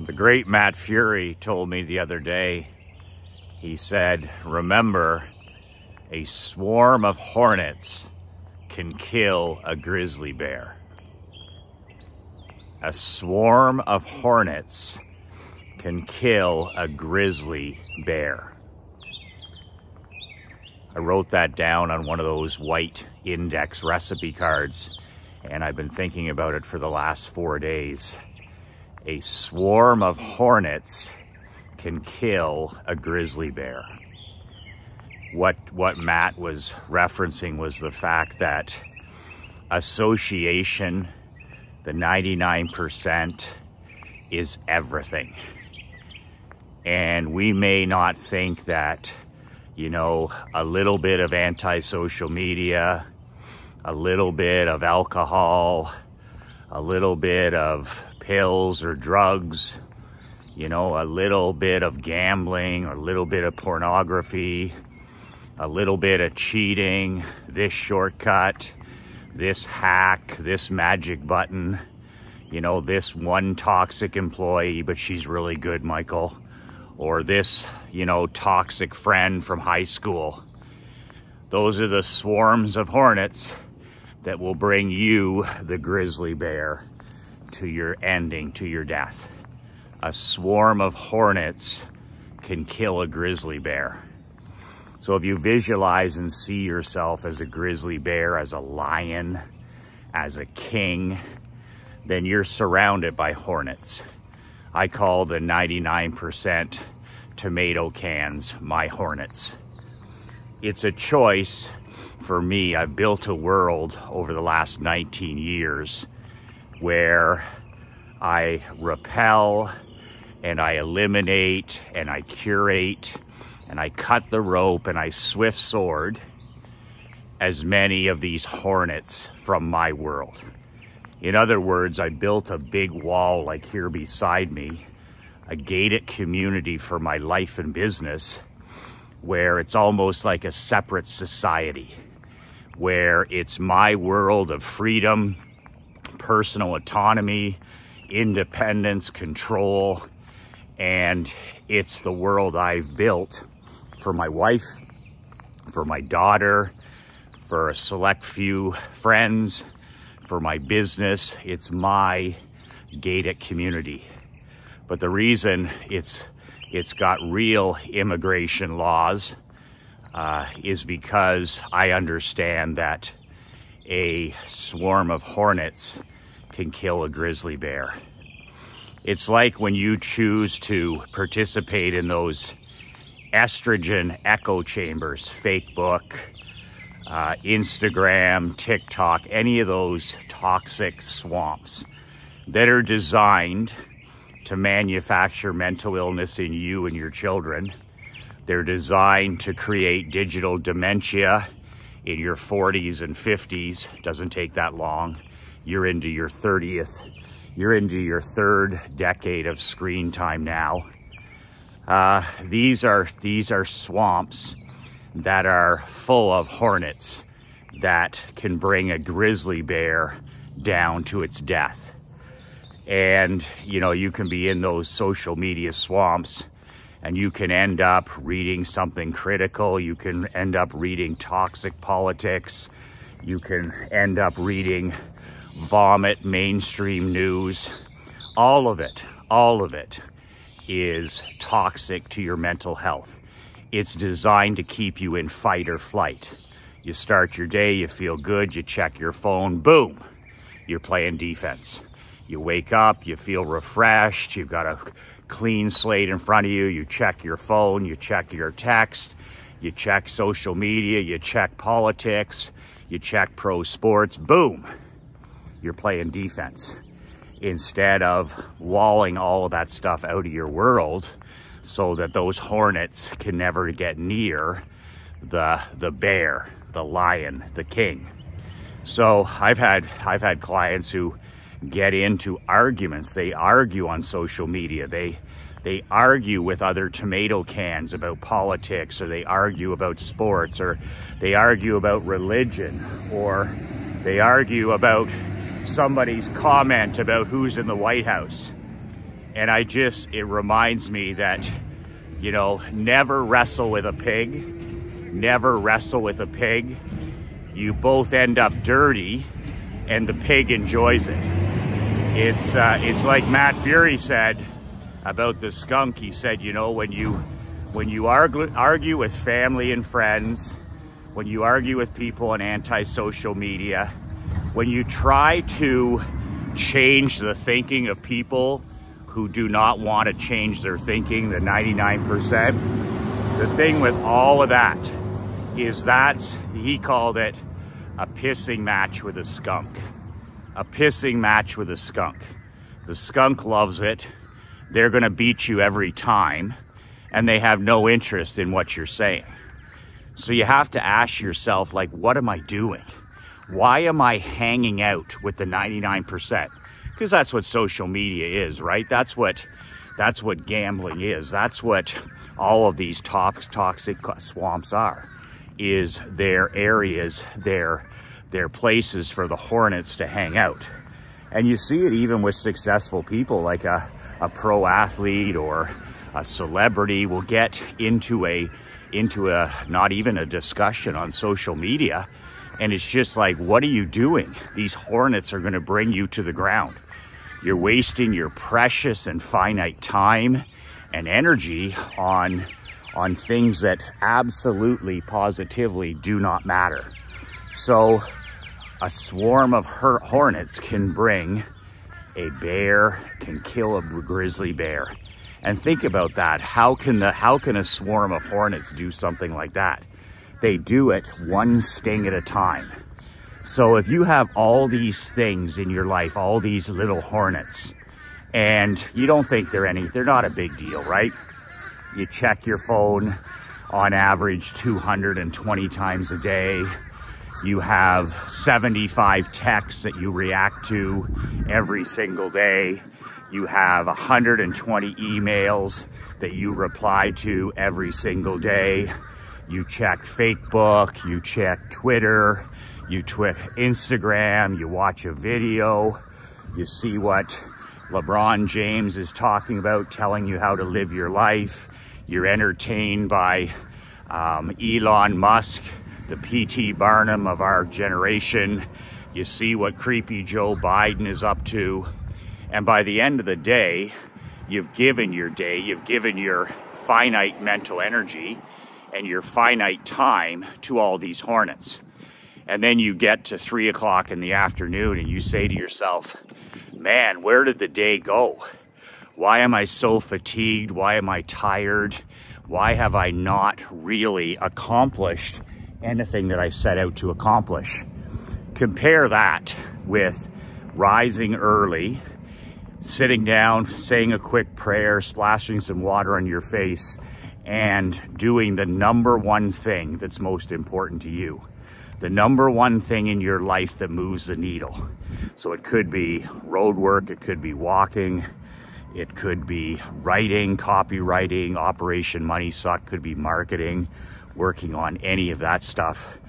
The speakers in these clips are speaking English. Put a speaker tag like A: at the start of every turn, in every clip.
A: The great Matt Fury told me the other day, he said, remember, a swarm of hornets can kill a grizzly bear. A swarm of hornets can kill a grizzly bear. I wrote that down on one of those white index recipe cards, and I've been thinking about it for the last 4 days. A swarm of hornets can kill a grizzly bear. What Matt was referencing was the fact that association, the 99%, is everything. And we may not think that, you know, a little bit of anti-social media, a little bit of alcohol, a little bit of pills or drugs, you know, a little bit of gambling, or a little bit of pornography, a little bit of cheating, this shortcut, this hack, this magic button, you know, this one toxic employee, but she's really good, Michael, or this, you know, toxic friend from high school. Those are the swarms of hornets that will bring you, the grizzly bear, to your ending, to your death. A swarm of hornets can kill a grizzly bear. So if you visualize and see yourself as a grizzly bear, as a lion, as a king, then you're surrounded by hornets. I call the 99% tomato cans my hornets. It's a choice for me. I've built a world over the last 19 years where I repel and I eliminate and I curate and I cut the rope and I swift sword as many of these hornets from my world. In other words, I built a big wall like here beside me, a gated community for my life and business, where it's almost like a separate society, where it's my world of freedom, personal autonomy, independence, control, and it's the world I've built for my wife, for my daughter, for a select few friends, for my business. It's my gated community. But the reason it's got real immigration laws is because I understand that a swarm of hornets can kill a grizzly bear. It's like when you choose to participate in those estrogen echo chambers, Facebook, Instagram, TikTok, any of those toxic swamps that are designed to manufacture mental illness in you and your children. They're designed to create digital dementia in your 40s and 50s. Doesn't take that long. You're into your 30th. You're into your third decade of screen time now. These are swamps that are full of hornets that can bring a grizzly bear down to its death. And, you know, you can be in those social media swamps and you can end up reading something critical. You can end up reading toxic politics. You can end up reading vomit mainstream news. All of it is toxic to your mental health. It's designed to keep you in fight or flight. You start your day, you feel good, you check your phone, boom, you're playing defense. You wake up, you feel refreshed, you've got a clean slate in front of you, you check your phone, you check your text, you check social media, you check politics, you check pro sports, boom, you're playing defense. Instead of walling all of that stuff out of your world so that those hornets can never get near the bear, the lion, the king. So I've had clients who get into arguments. They argue on social media. They argue with other tomato cans about politics, or they argue about sports, or they argue about religion, or they argue about somebody's comment about who's in the White House. And it reminds me that, you know, never wrestle with a pig. Never wrestle with a pig. You both end up dirty and the pig enjoys it. It's like Matt Fury said about the skunk. He said, you know, when you argue with family and friends, when you argue with people on anti-social media, when you try to change the thinking of people who do not want to change their thinking, the 99%, the thing with all of that is he called it a pissing match with a skunk. A pissing match with a skunk. The skunk loves it. They're going to beat you every time, and they have no interest in what you're saying. So you have to ask yourself, like, what am I doing? Why am I hanging out with the 99%? Because that's what social media is, right? That's what gambling is. That's what all of these toxic swamps are. Is their areas, their places for the hornets to hang out. And you see it even with successful people, like a pro athlete or a celebrity will get into a not even a discussion on social media, and it's just like, what are you doing? These hornets are going to bring you to the ground. You're wasting your precious and finite time and energy on things that absolutely, positively do not matter. So a swarm of hornets can bring a bear, can kill a grizzly bear. And think about that. How can a swarm of hornets do something like that? They do it one sting at a time. So if you have all these things in your life, all these little hornets, and you don't think they're not a big deal, right? You check your phone on average 220 times a day. You have 75 texts that you react to every single day. You have 120 emails that you reply to every single day. You check Facebook, you check Twitter, you check Instagram, you watch a video, you see what LeBron James is talking about, telling you how to live your life. You're entertained by Elon Musk, the P.T. Barnum of our generation. You see what creepy Joe Biden is up to. And by the end of the day, you've given your finite mental energy and your finite time to all these hornets. And then you get to 3 o'clock in the afternoon and you say to yourself, man, where did the day go? Why am I so fatigued? Why am I tired? Why have I not really accomplished anything that I set out to accomplish? Compare that with rising early, sitting down, saying a quick prayer, splashing some water on your face, and doing the number one thing that's most important to you. The number one thing in your life that moves the needle. So it could be road work, it could be walking, it could be writing, copywriting, Operation Money Suck, could be marketing, working on any of that stuff.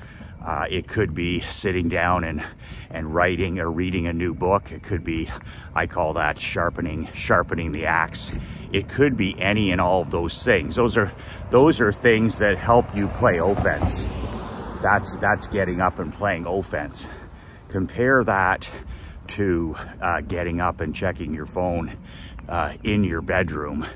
A: It could be sitting down and writing or reading a new book. It could be, I call that sharpening the axe. It could be any and all of those things. Those are things that help you play offense. That's getting up and playing offense. Compare that to getting up and checking your phone in your bedroom,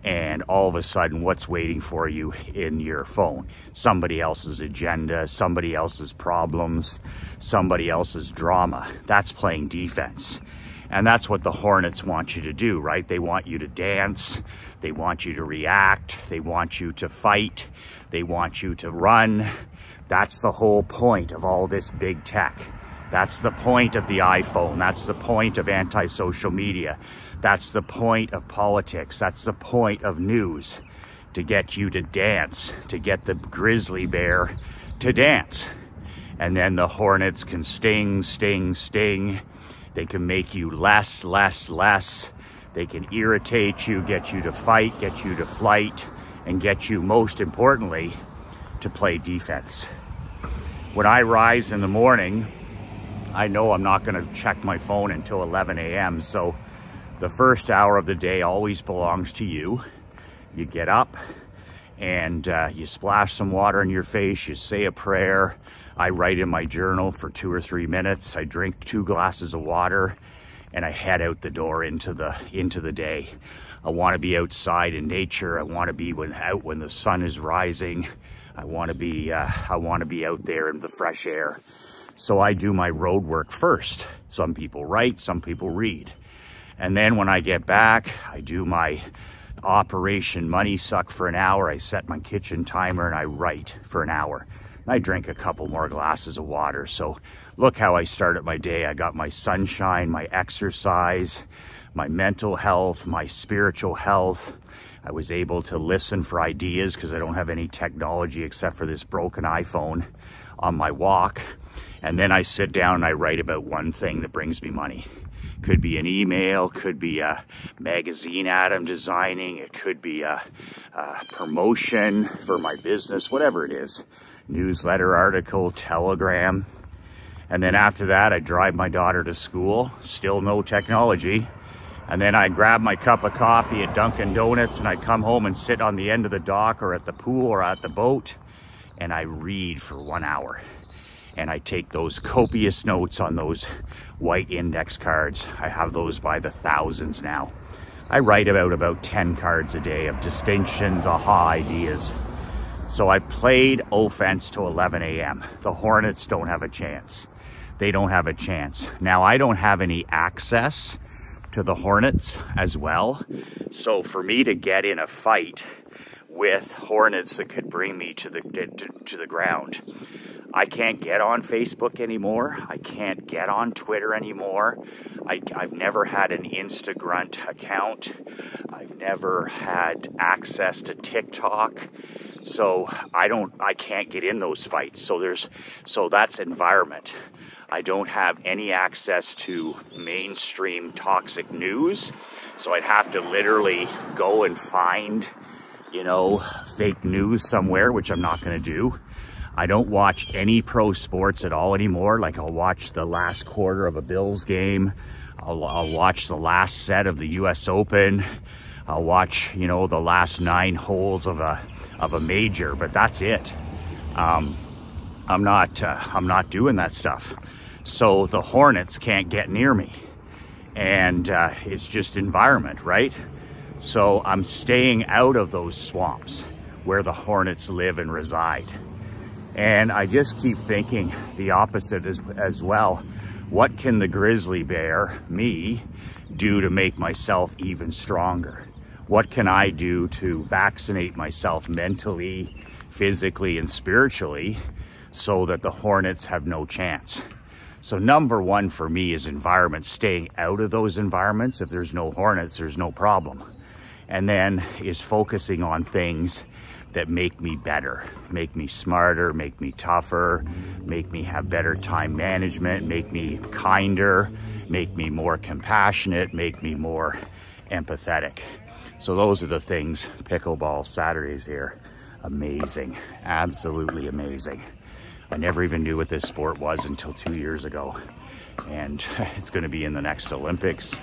A: and all of a sudden what's waiting for you in your phone? Somebody else's agenda, somebody else's problems, somebody else's drama. That's playing defense. And that's what the hornets want you to do, right? They want you to dance, they want you to react, they want you to fight, they want you to run. That's the whole point of all this big tech. That's the point of the iPhone. That's the point of anti-social media. That's the point of politics. That's the point of news, to get you to dance, to get the grizzly bear to dance. And then the hornets can sting, sting, sting. They can make you less. They can irritate you, get you to fight, get you to flight, and get you, most importantly, to play defense. When I rise in the morning, I know I'm not going to check my phone until 11 a.m. So The first hour of the day always belongs to you. You get up and you splash some water in your face, you say a prayer. I write in my journal for 2 or 3 minutes. I drink 2 glasses of water and I head out the door into the day. I want to be outside in nature. I want to be out when the sun is rising. I want to be out there in the fresh air. So I do my road work first. Some people write, some people read. And then when I get back, I do my Operation Money Suck for an hour. I set my kitchen timer and I write for an hour. And I drink a couple more glasses of water. So look how I started my day. I got my sunshine, my exercise, my mental health, my spiritual health. I was able to listen for ideas because I don't have any technology except for this broken iPhone on my walk. And then I sit down and I write about one thing that brings me money. Could be an email, could be a magazine ad I'm designing, it could be a promotion for my business, whatever it is. Newsletter, article, telegram. And then after that, I drive my daughter to school, still no technology. And then I grab my cup of coffee at Dunkin' Donuts and I come home and sit on the end of the dock or at the pool or at the boat and I read for 1 hour. And I take those copious notes on those white index cards. I have those by the thousands now. I write about 10 cards a day of distinctions, aha ideas. So I played offense to 11 a.m. The Hornets don't have a chance. They don't have a chance. Now, I don't have any access to the Hornets as well. So for me to get in a fight with Hornets that could bring me to the ground, I can't get on Facebook anymore. I can't get on Twitter anymore. I've never had an Instagram account. I've never had access to TikTok. So I can't get in those fights. So that's environment. I don't have any access to mainstream toxic news. So I'd have to literally go and find, fake news somewhere, which I'm not going to do. I don't watch any pro sports at all anymore. Like I'll watch the last quarter of a Bills game. I'll watch the last set of the US Open. I'll watch, the last 9 holes of a major, but that's it. I'm not doing that stuff. So the Hornets can't get near me. And it's just environment, right? So I'm staying out of those swamps where the Hornets live and reside. And I just keep thinking the opposite as well. What can the Grizzly Bear, me, do to make myself even stronger? What can I do to vaccinate myself mentally, physically, and spiritually so that the Hornets have no chance? So number one for me is environment, staying out of those environments. If there's no Hornets, there's no problem. And then is focusing on things that make me better, make me smarter, make me tougher, make me have better time management, make me kinder, make me more compassionate, make me more empathetic. So those are the things. Pickleball Saturdays here, amazing, absolutely amazing. I never even knew what this sport was until 2 years ago. And it's gonna be in the next Olympics.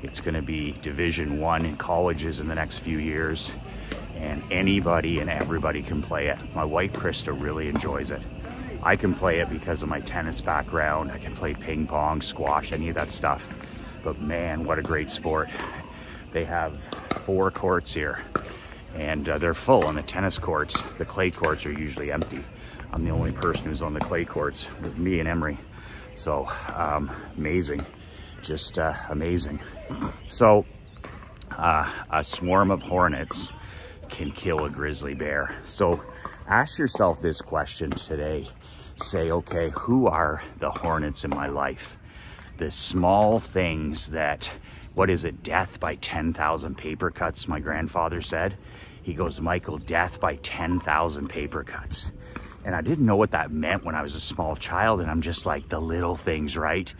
A: It's gonna be Division I in colleges in the next few years. And anybody and everybody can play it. My wife, Krista, really enjoys it. I can play it because of my tennis background. I can play ping pong, squash, any of that stuff. But man, what a great sport. They have 4 courts here and they're full on the tennis courts. The clay courts are usually empty. I'm the only person who's on the clay courts with me and Emery. So amazing, just amazing. So a swarm of hornets can kill a grizzly bear. So ask yourself this question today. Say, okay, who are the hornets in my life? The small things that, what is it, death by 10,000 paper cuts, my grandfather said. He goes, Michael, death by 10,000 paper cuts. And I didn't know what that meant when I was a small child. And I'm just like, the little things, right?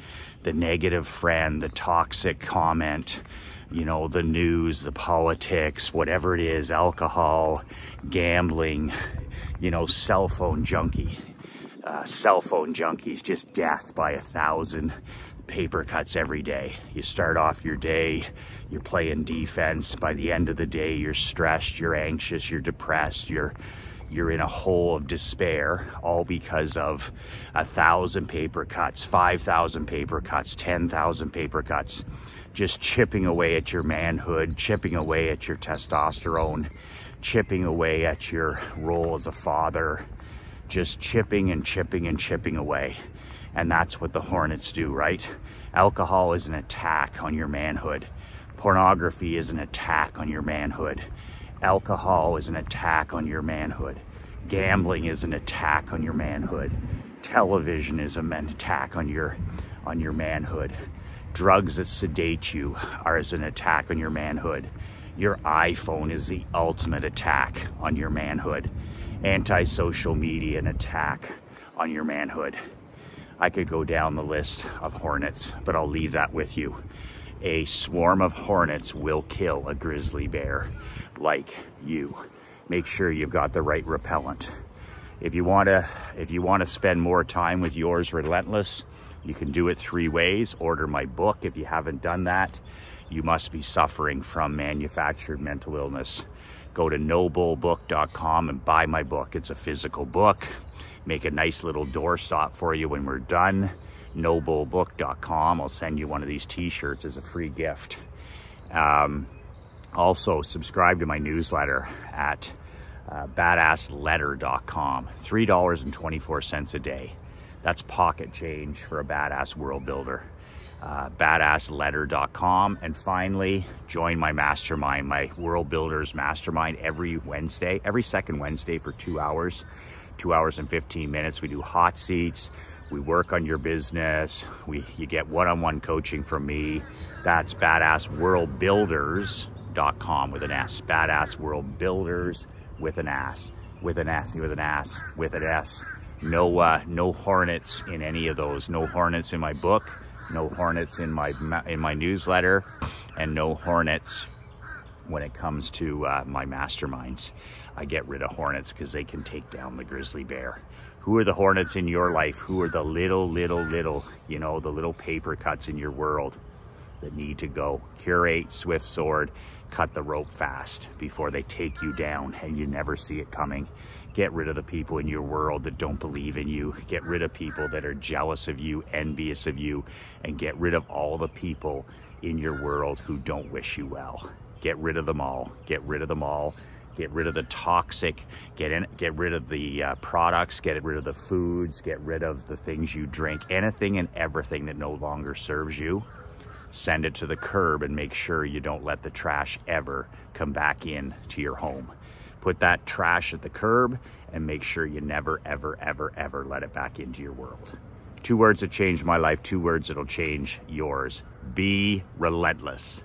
A: The negative friend, the toxic comment, the news, the politics, whatever it is, alcohol, gambling, cell phone junkies, just death by 1,000 paper cuts every day. You start off your day, you're playing defense. By the end of the day, you're stressed, you're anxious, you're depressed, you're in a hole of despair, all because of 1,000 paper cuts, 5,000 paper cuts, 10,000 paper cuts, just chipping away at your manhood, chipping away at your testosterone, chipping away at your role as a father, just chipping and chipping and chipping away. And that's what the hornets do, right? Alcohol is an attack on your manhood. Pornography is an attack on your manhood. Alcohol is an attack on your manhood. Gambling is an attack on your manhood. Television is an attack on your manhood. Drugs that sedate you are as an attack on your manhood. Your iPhone is the ultimate attack on your manhood. Anti-social media, an attack on your manhood. I could go down the list of hornets, but I'll leave that with you. A swarm of hornets will kill a grizzly bear like you. Make sure you've got the right repellent. If you want to spend more time with yours relentless, you can do it 3 ways. Order my book. If you haven't done that, you must be suffering from manufactured mental illness. Go to nobullbook.com and buy my book. It's a physical book. Make a nice little doorstop for you when we're done. nobullbook.com. I'll send you one of these t-shirts as a free gift. Also, subscribe to my newsletter at badassletter.com. $3.24 a day. That's pocket change for a badass world builder. Badassletter.com. And finally, join my mastermind, my World Builders Mastermind, every second Wednesday for 2 hours, 2 hours and 15 minutes. We do hot seats. We work on your business. You get one-on-one coaching from me. That's badassworldbuilders.com with an S. Badass World Builders with an S. With an S. With an S. With an S. No hornets in any of those. No hornets in my book. No hornets in my newsletter, and no hornets when it comes to my masterminds. I get rid of hornets because they can take down the grizzly bear. Who are the hornets in your life? Who are the little, you know, the little paper cuts in your world that need to go? Curate, swift sword, cut the rope fast before they take you down and you never see it coming. Get rid of the people in your world that don't believe in you. Get rid of people that are jealous of you, envious of you, and get rid of all the people in your world who don't wish you well. Get rid of them all. Get rid of them all. Get rid of the toxic, get rid of the products, get rid of the foods, get rid of the things you drink, anything and everything that no longer serves you. Send it to the curb and make sure you don't let the trash ever come back in to your home. Put that trash at the curb and make sure you never, ever, ever, ever let it back into your world. 2 words that changed my life, 2 words that'll change yours. Be relentless.